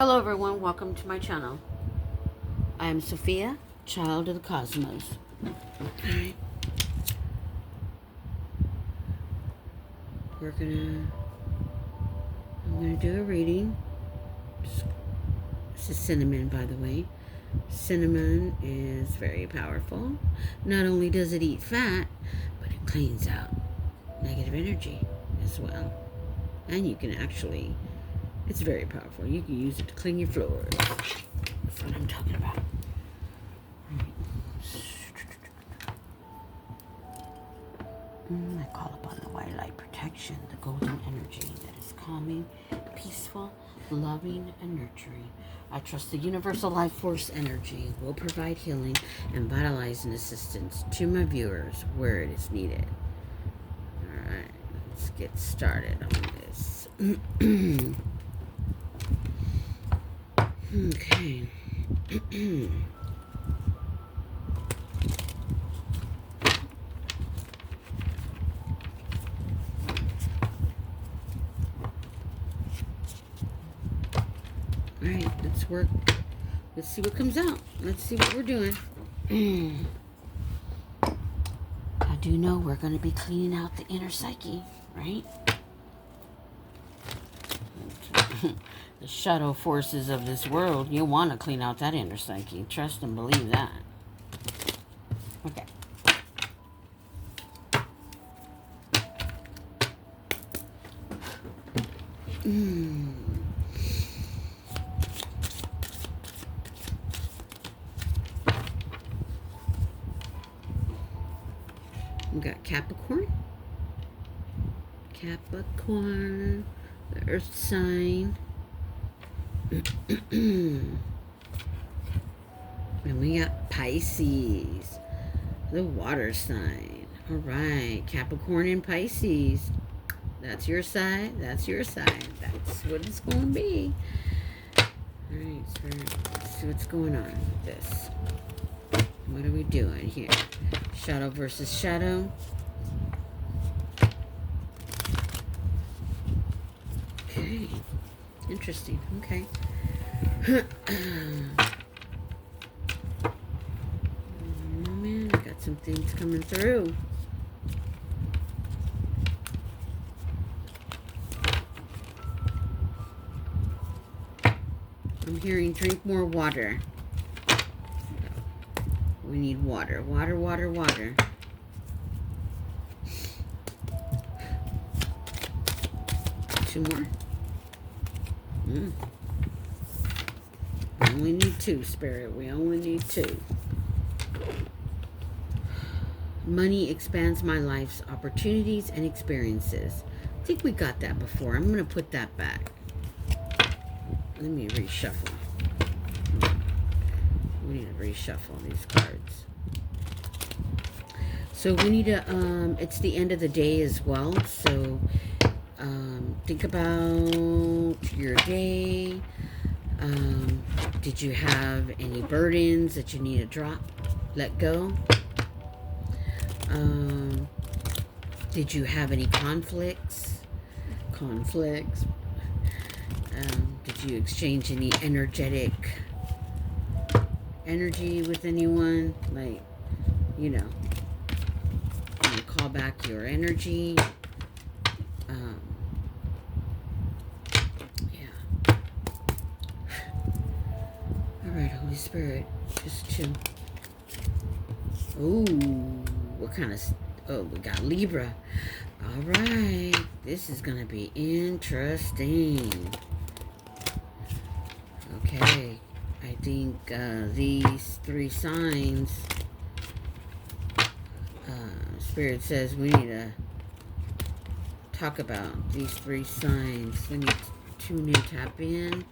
Hello everyone, welcome to my channel. I am Sophia, child of the cosmos. Alright. I'm gonna do a reading. This is cinnamon, by the way. Cinnamon is very powerful. Not only does it eat fat, but it cleans out negative energy as well. And you can actually, it's very powerful. You can use it to clean your floors. That's what I'm talking about. I call upon the white light protection, the golden energy that is calming, peaceful, loving, and nurturing. I trust the universal life force energy will provide healing and vitalizing assistance to my viewers where it is needed. Alright, let's get started on this. Okay. Alright, let's work. Let's see what comes out. Let's see what we're doing. I do know we're going to be cleaning out the inner psyche, right? The shadow forces of this world, you want to clean out that inner psyche. Trust and believe that. Okay. We got Capricorn. Capricorn, the earth sign. And we got Pisces, the water sign. All right, Capricorn and Pisces. That's your side. That's your side. That's what it's going to be. All right, so let's see what's going on with this. What are we doing here? Shadow versus shadow. Okay. Interesting. Okay. Oh man, I got some things coming through. I'm hearing drink more water. We need water. Water, water, water. Two more. We only need two, Spirit. We only need two. Money expands my life's opportunities and experiences. I think we got that before. I'm going to put that back. Let me reshuffle. We need to reshuffle these cards. So we need to, it's the end of the day as well. So think about your day. Did you have any burdens that you need to drop, let go? Did you have any conflicts? Did you exchange any energy with anyone? Like, you know, you call back your energy. Yeah. All right, Holy Spirit, just chill. Ooh, what kind of... Oh, we got Libra. All right, this is going to be interesting. Okay, I think these three signs, Spirit says we need to talk about these three signs. We need to tune in, tap in.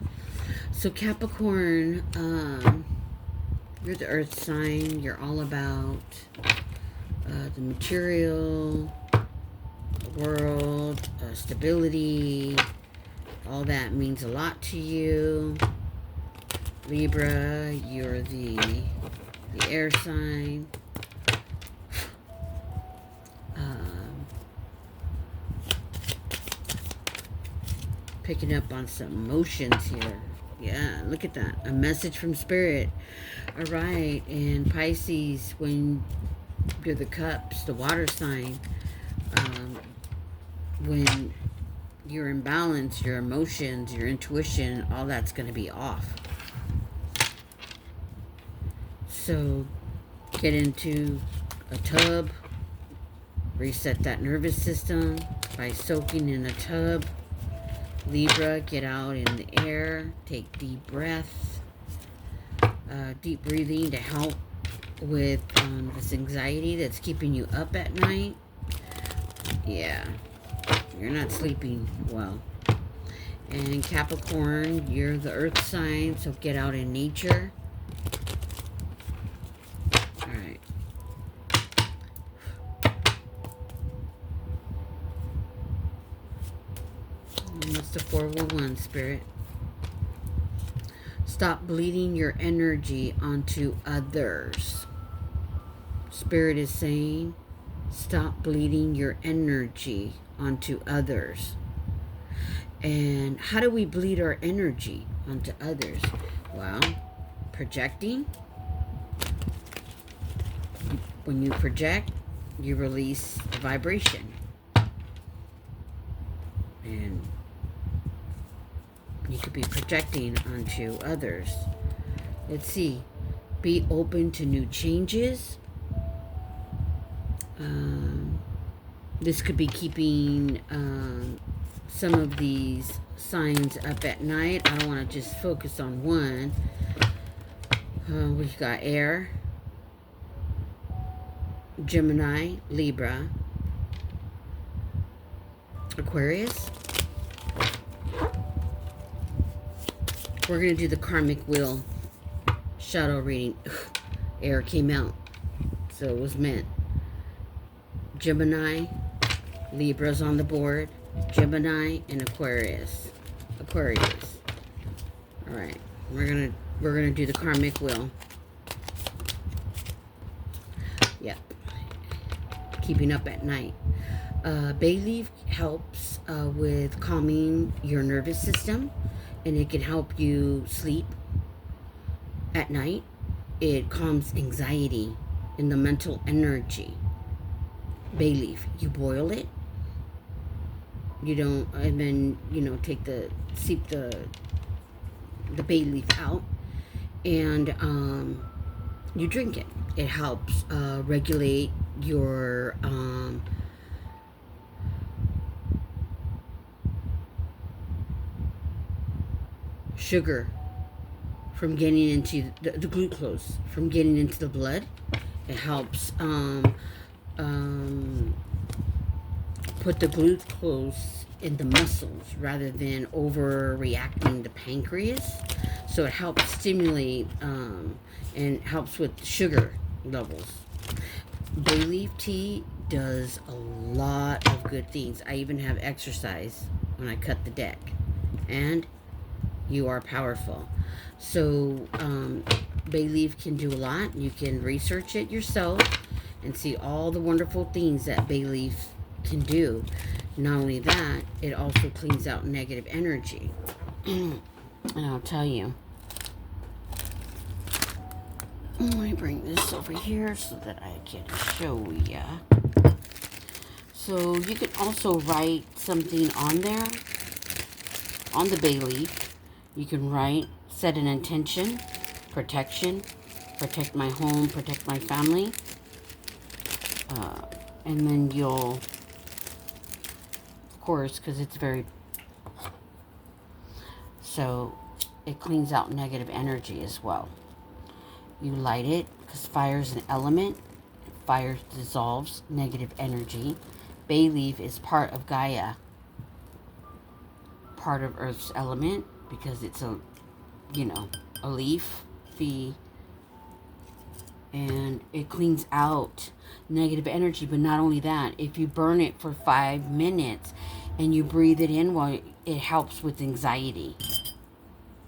So Capricorn, you're the earth sign. You're all about the material world, stability. All that means a lot to you. Libra, you're the air sign. Picking up on some emotions here. Yeah, look at that. A message from Spirit. All right. And Pisces, when you're the cups, the water sign, when you're in balance, your emotions, your intuition, all that's going to be off. So get into a tub, reset that nervous system by soaking in a tub. Libra, get out in the air, take deep breaths, deep breathing to help with this anxiety that's keeping you up at night. Yeah, you're not sleeping well. And Capricorn, you're the earth sign, so get out in nature. All right. And that's the 411 Spirit. Stop bleeding your energy onto others. Spirit is saying, stop bleeding your energy onto others. And how do we bleed our energy onto others? Well, projecting. When you project, you release a vibration. And you could be projecting onto others. Let's see. Be open to new changes. This could be keeping some of these signs up at night. I don't want to just focus on one. We've got air, Gemini, Libra, Aquarius. We're going to do the karmic wheel shadow reading. Air came out, so it was meant. Gemini, Libra's on the board. Gemini and Aquarius. Aquarius. All right, we're gonna do the karmic wheel. Yep. Keeping up at night. Bay leaf helps with calming your nervous system, and it can help you sleep at night. It calms anxiety and the mental energy. Bay leaf, you boil it. You don't, and then seep the bay leaf out, and you drink it. It helps regulate your sugar from getting into the glucose from getting into the blood. It helps put the glucose in the muscles rather than overreacting the pancreas. So it helps stimulate and helps with sugar levels. Bay leaf tea does a lot of good things. I even have exercise when I cut the deck. And you are powerful. So bay leaf can do a lot. You can research it yourself and see all the wonderful things that bay leaf can do. Not only that, it also cleans out negative energy. And I'll tell you. Let me bring this over here so that I can show ya. So you can also write something on there, on the bay leaf. You can write, set an intention, protection, protect my home, protect my family. And then you'll, of course, because it's so it cleans out negative energy as well. You light it because fire is an element. Fire dissolves negative energy. Bay leaf is part of Gaia, part of Earth's element, because it's a leaf, and it cleans out negative energy. But not only that, if you burn it for 5 minutes and you breathe it in, well, it helps with anxiety,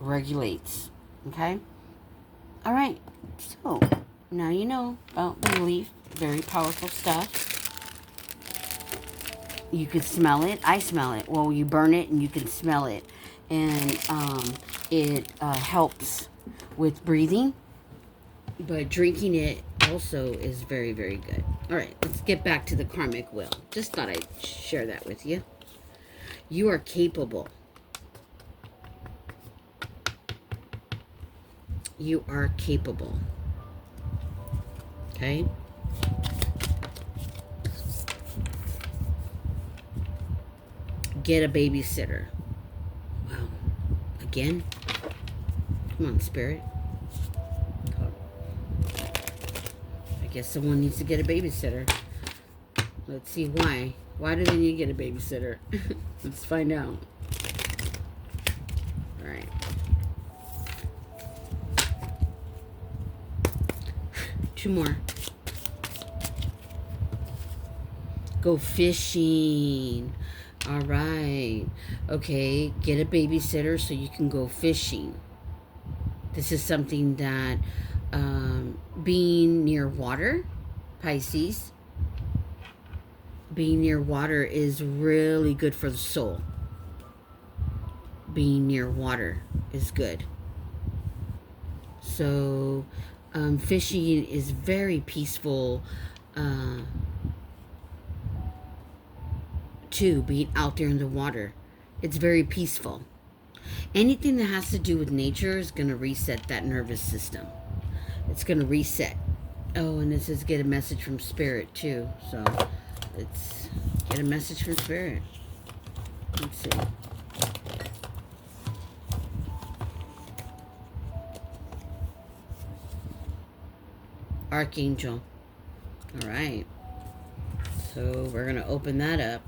regulates. Okay. All right. So now you know about the leaf. Very powerful stuff. You can smell it. I smell it. Well, you burn it and you can smell it. and it helps with breathing, but drinking it also is very, very good. All right, let's get back to the karmic wheel. Just thought I'd share that with you. You are capable. You are capable. Okay? Get a babysitter. Wow. Again? Come on, Spirit. I guess someone needs to get a babysitter. Let's see why. Why do they need to get a babysitter? Let's find out. All right. Two more. Go fishing. All right. Okay, get a babysitter so you can go fishing. This is something that being near water, Pisces, being near water is really good for the soul. Being near water is good. So fishing is very peaceful too, being out there in the water. It's very peaceful. Anything that has to do with nature is going to reset that nervous system. It's going to reset. Oh, and this is get a message from Spirit too. So let's get a message from Spirit. Let's see. Archangel. All right. So we're going to open that up.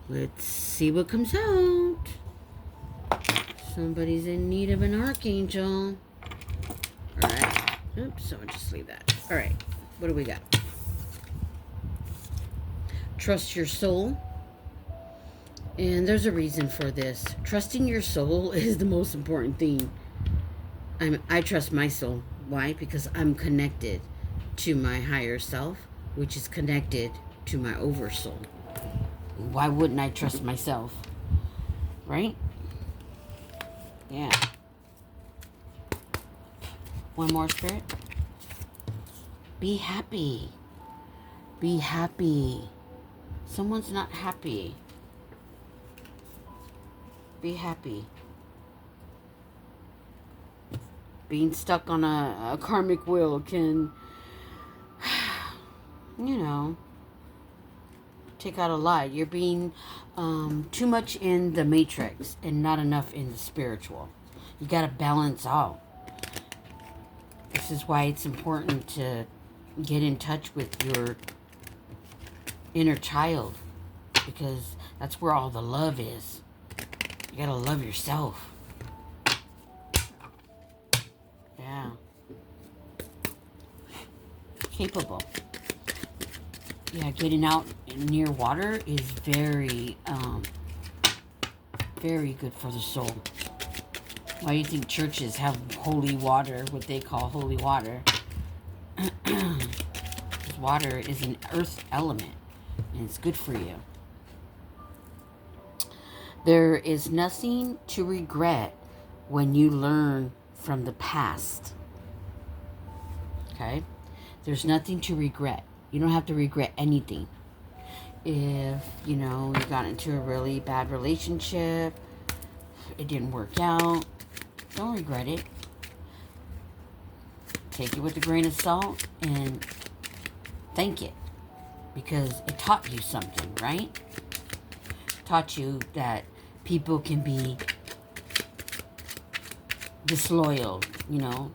Let's see what comes out. Somebody's in need of an archangel. All right. Oops, so I'll just leave that. All right. What do we got? Trust your soul. And there's a reason for this. Trusting your soul is the most important thing. I trust my soul. Why? Because I'm connected to my higher self, which is connected to my oversoul. Why wouldn't I trust myself? Right? Yeah. One more, Spirit. Be happy. Be happy. Someone's not happy. Be happy. Being stuck on a karmic wheel can, you know, take out a lot. You're being too much in the matrix and not enough in the spiritual. You got to balance out. This is why it's important to get in touch with your inner child, because that's where all the love is. You got to love yourself. Yeah. Capable. Yeah, getting out near water is very, very good for the soul. Why do you think churches have holy water, what they call holy water? Because water is an earth element, and it's good for you. There is nothing to regret when you learn from the past. Okay? There's nothing to regret. You don't have to regret anything. If, you know, you got into a really bad relationship, it didn't work out, don't regret it. Take it with a grain of salt and thank it, because it taught you something, right? Taught you that people can be disloyal, you know.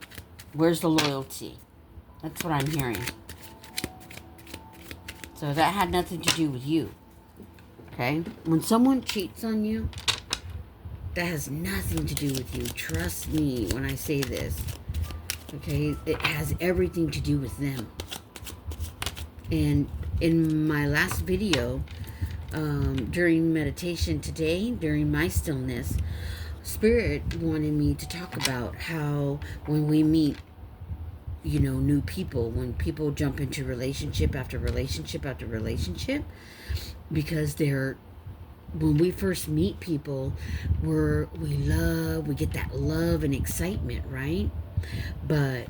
Where's the loyalty? That's what I'm hearing. So that had nothing to do with you. Okay? When someone cheats on you, that has nothing to do with you. Trust me when I say this. Okay? It has everything to do with them. And in my last video, during meditation today, during my stillness, Spirit wanted me to talk about how when we meet, you know, new people, when people jump into relationship after relationship after relationship, because they're when we first meet people, we get that love and excitement, right? But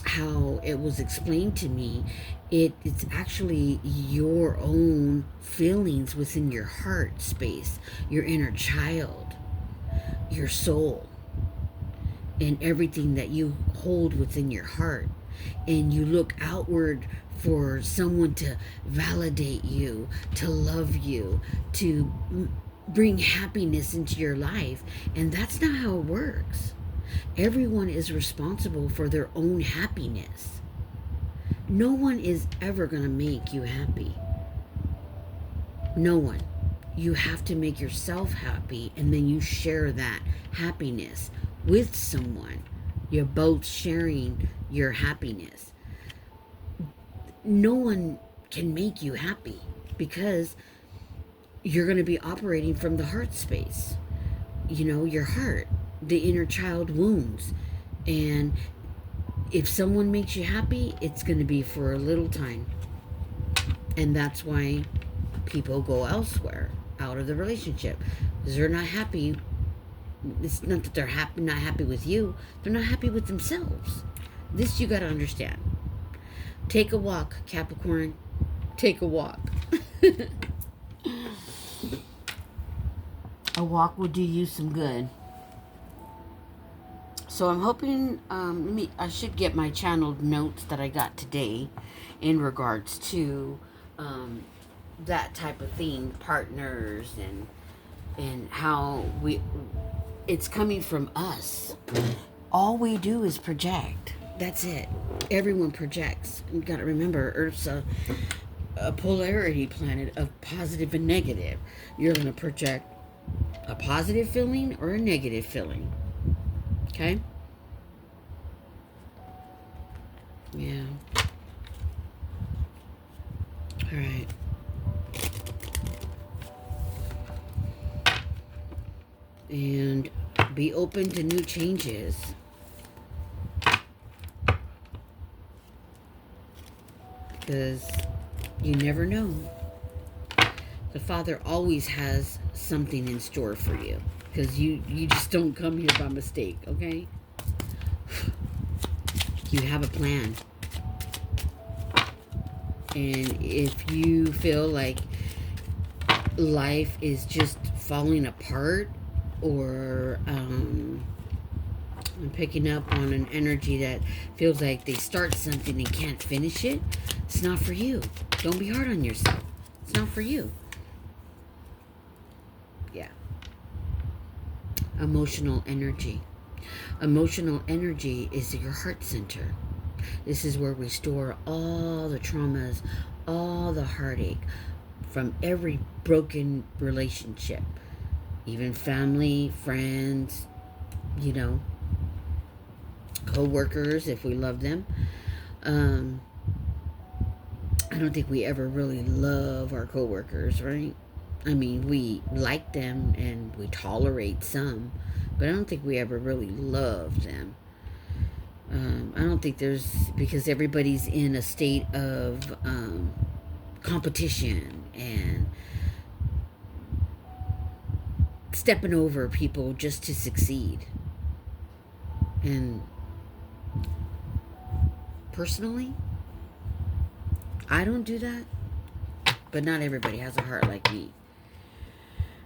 how it was explained to me, it's actually your own feelings within your heart space, your inner child, your soul, and everything that you hold within your heart. And you look outward for someone to validate you, to love you, to bring happiness into your life. And that's not how it works. Everyone is responsible for their own happiness. No one is ever going to make you happy. No one. You have to make yourself happy, and then you share that happiness with someone. You're both sharing your happiness. No one can make you happy because you're going to be operating from the heart space. You know, your heart, the inner child wounds. And if someone makes you happy, it's going to be for a little time. And that's why people go elsewhere, out of the relationship, because they're not happy. It's not that they're not happy with you. They're not happy with themselves. This you got to understand. Take a walk, Capricorn. Take a walk. A walk will do you some good. So I'm hoping, I should get my channeled notes that I got today in regards to that type of thing, partners, and how it's coming from us. All we do is project. That's it. Everyone projects. You got to remember, Earth's a polarity planet of positive and negative. You're going to project a positive feeling or a negative feeling. Okay? Yeah. All right. And be open to new changes. Because you never know. The Father always has something in store for you. Because you just don't come here by mistake, okay? You have a plan. And if you feel like life is just falling apart, or I'm picking up on an energy that feels like they start something and can't finish it, it's not for you. Don't be hard on yourself. It's not for you. Yeah. Emotional energy. Emotional energy is your heart center. This is where we store all the traumas, all the heartache from every broken relationship. Even family, friends, you know, co-workers, if we love them. I don't think we ever really love our co-workers, right? I mean, we like them and we tolerate some, but I don't think we ever really love them. I don't think because everybody's in a state of competition and stepping over people just to succeed. And personally, I don't do that, but not everybody has a heart like me.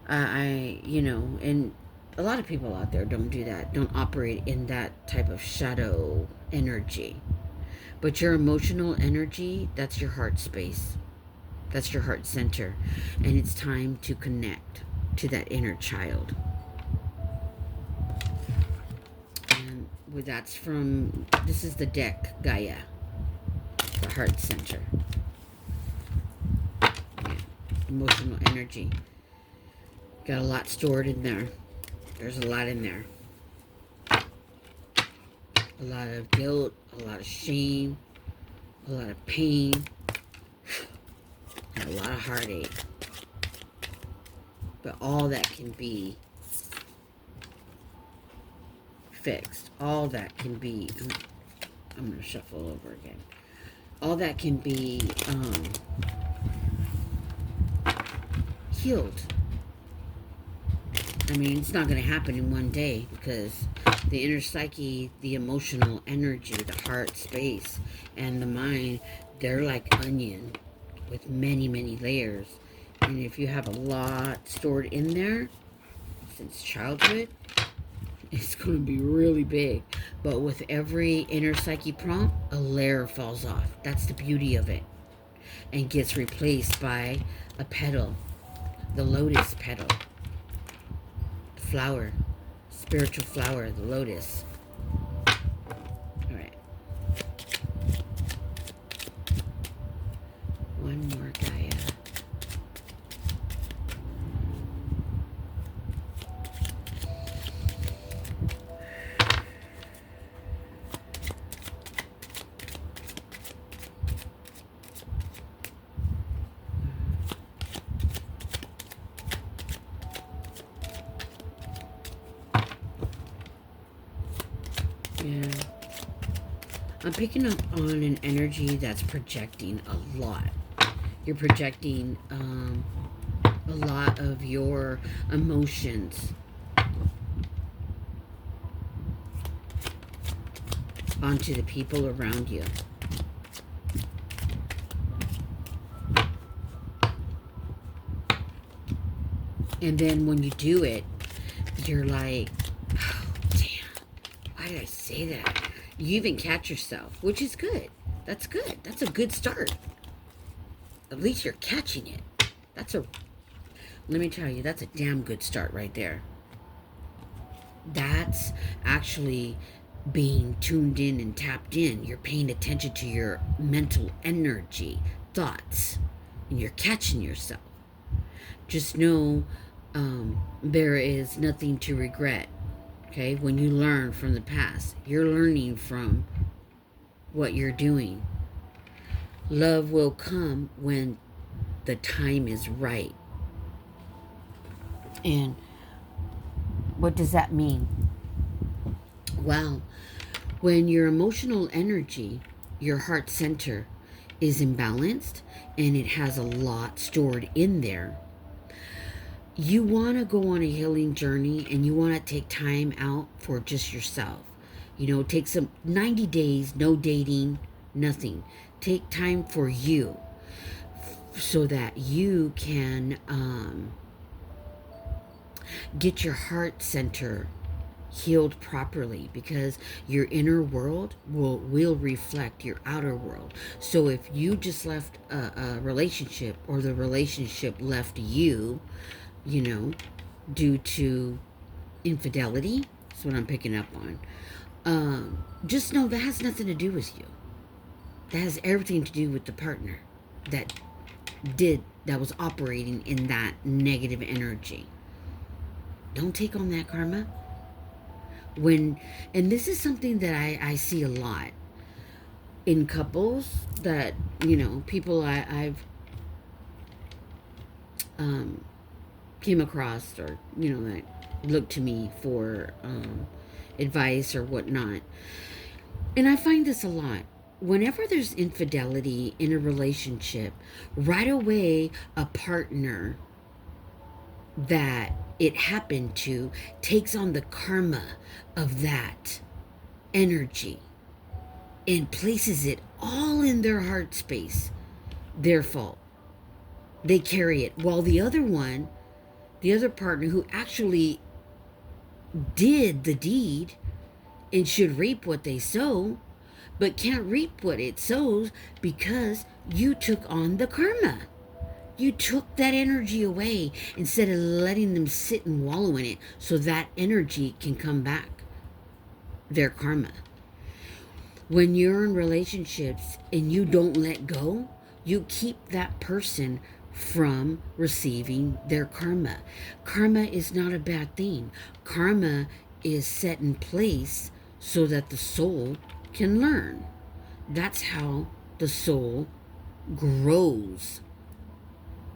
And a lot of people out there don't do that, don't operate in that type of shadow energy. But your emotional energy, that's your heart space. That's your heart center. And it's time to connect to that inner child. And this is the deck, Gaia, the heart center. Yeah. Emotional energy. Got a lot stored in there. There's a lot in there. A lot of guilt, a lot of shame, a lot of pain, and a lot of heartache. But all that can be fixed. All that can be... I'm going to shuffle over again. All that can be healed. I mean, it's not going to happen in one day because the inner psyche, the emotional energy, the heart space, and the mind, they're like onion with many, many layers. And if you have a lot stored in there since childhood, it's going to be really big. But with every inner psyche prompt, a layer falls off. That's the beauty of it. And gets replaced by a petal, the lotus petal, the flower, spiritual flower, the lotus. All right. One more Gaia. Yeah. I'm picking up on an energy that's projecting a lot. You're projecting a lot of your emotions onto the people around you. And then when you do it, you're like, oh, damn, why did I say that? You even catch yourself, which is good. That's good. That's a good start. At least you're catching it. Let me tell you, that's a damn good start right there. That's actually being tuned in and tapped in. You're paying attention to your mental energy, thoughts, and you're catching yourself. Just know there is nothing to regret. Okay, when you learn from the past, you're learning from what you're doing. Love will come when the time is right. And what does that mean? Well, when your emotional energy, your heart center, is imbalanced and it has a lot stored in there, you want to go on a healing journey and you want to take time out for just yourself. You know, take some 90 days, no dating, nothing. Take time for you so that you can get your heart center healed properly, because your inner world will reflect your outer world. So if you just left a relationship, or the relationship left you, you know, due to infidelity, that's what I'm picking up on, just know that has nothing to do with you. That has everything to do with the partner that was operating in that negative energy. Don't take on that karma. And this is something that I see a lot in couples, that, you know, people I've came across, or, you know, that look to me for advice or whatnot. And I find this a lot. Whenever there's infidelity in a relationship, right away a partner that it happened to takes on the karma of that energy and places it all in their heart space. Their fault. They carry it. While the other partner who actually did the deed and should reap what they sow, but can't reap what it sows because you took on the karma. You took that energy away instead of letting them sit and wallow in it so that energy can come back. Their karma. When you're in relationships and you don't let go, you keep that person from receiving their karma. Karma is not a bad thing. Karma is set in place so that the soul can learn. That's how the soul grows,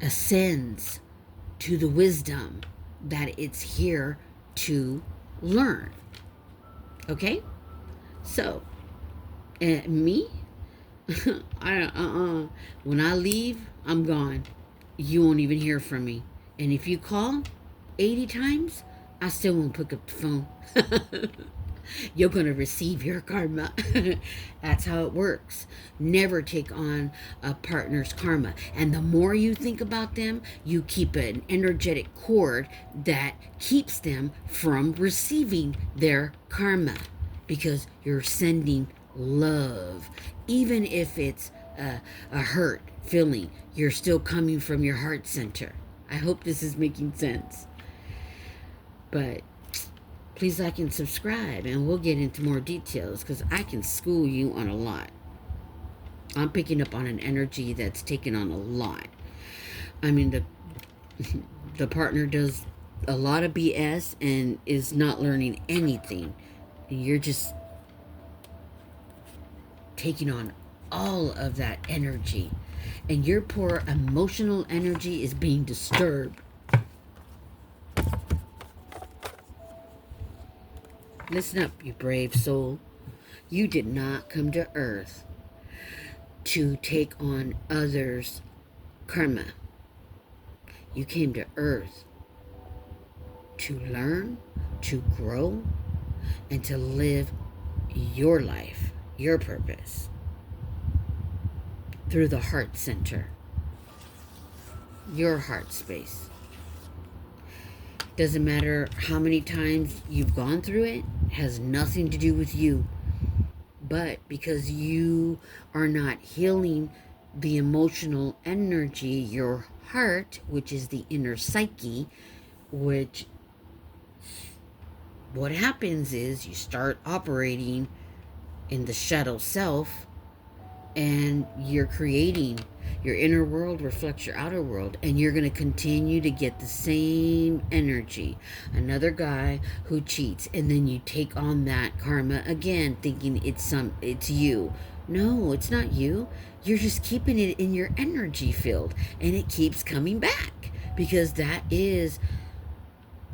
ascends to the wisdom that it's here to learn. Okay? So, me, when I leave, I'm gone. You won't even hear from me. And if you call 80 times, I still won't pick up the phone. You're going to receive your karma. That's how it works. Never take on a partner's karma. And the more you think about them, you keep an energetic cord that keeps them from receiving their karma because you're sending love. Even if it's a hurt feeling, you're still coming from your heart center. I hope this is making sense. But please like and subscribe, and we'll get into more details because I can school you on a lot. I'm picking up on an energy that's taken on a lot. I mean, the partner does a lot of BS and is not learning anything. You're just taking on all of that energy, and your poor emotional energy is being disturbed. Listen up, you brave soul. You did not come to earth to take on others' karma. You came to earth to learn, to grow, and to live your life, your purpose, through the heart center, your heart space. Doesn't matter how many times you've gone through it, has nothing to do with you. But because you are not healing the emotional energy, your heart, which is the inner psyche, which what happens is you start operating in the shadow self, and you're creating your inner world reflects your outer world, and you're going to continue to get the same energy. Another guy who cheats, and then you take on that karma again, thinking it's you. No, it's not you. You're just keeping it in your energy field, and it keeps coming back because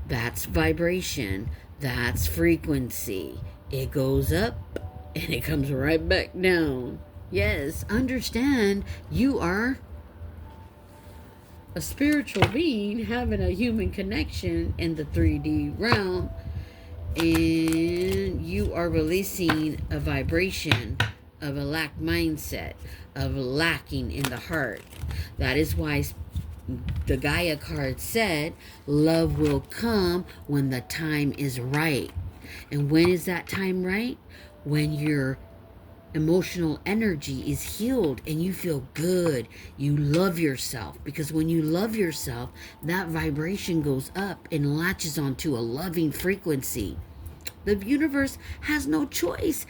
that's vibration, that's frequency. It goes up and it comes right back down. Yes, understand you are a spiritual being having a human connection in the 3D realm, and you are releasing a vibration of a lack mindset, of lacking in the heart. That is why the Gaia card said, love will come when the time is right. And when is that time right? When your emotional energy is healed and you feel good. You love yourself, because when you love yourself, that vibration goes up and latches onto a loving frequency. The universe has no choice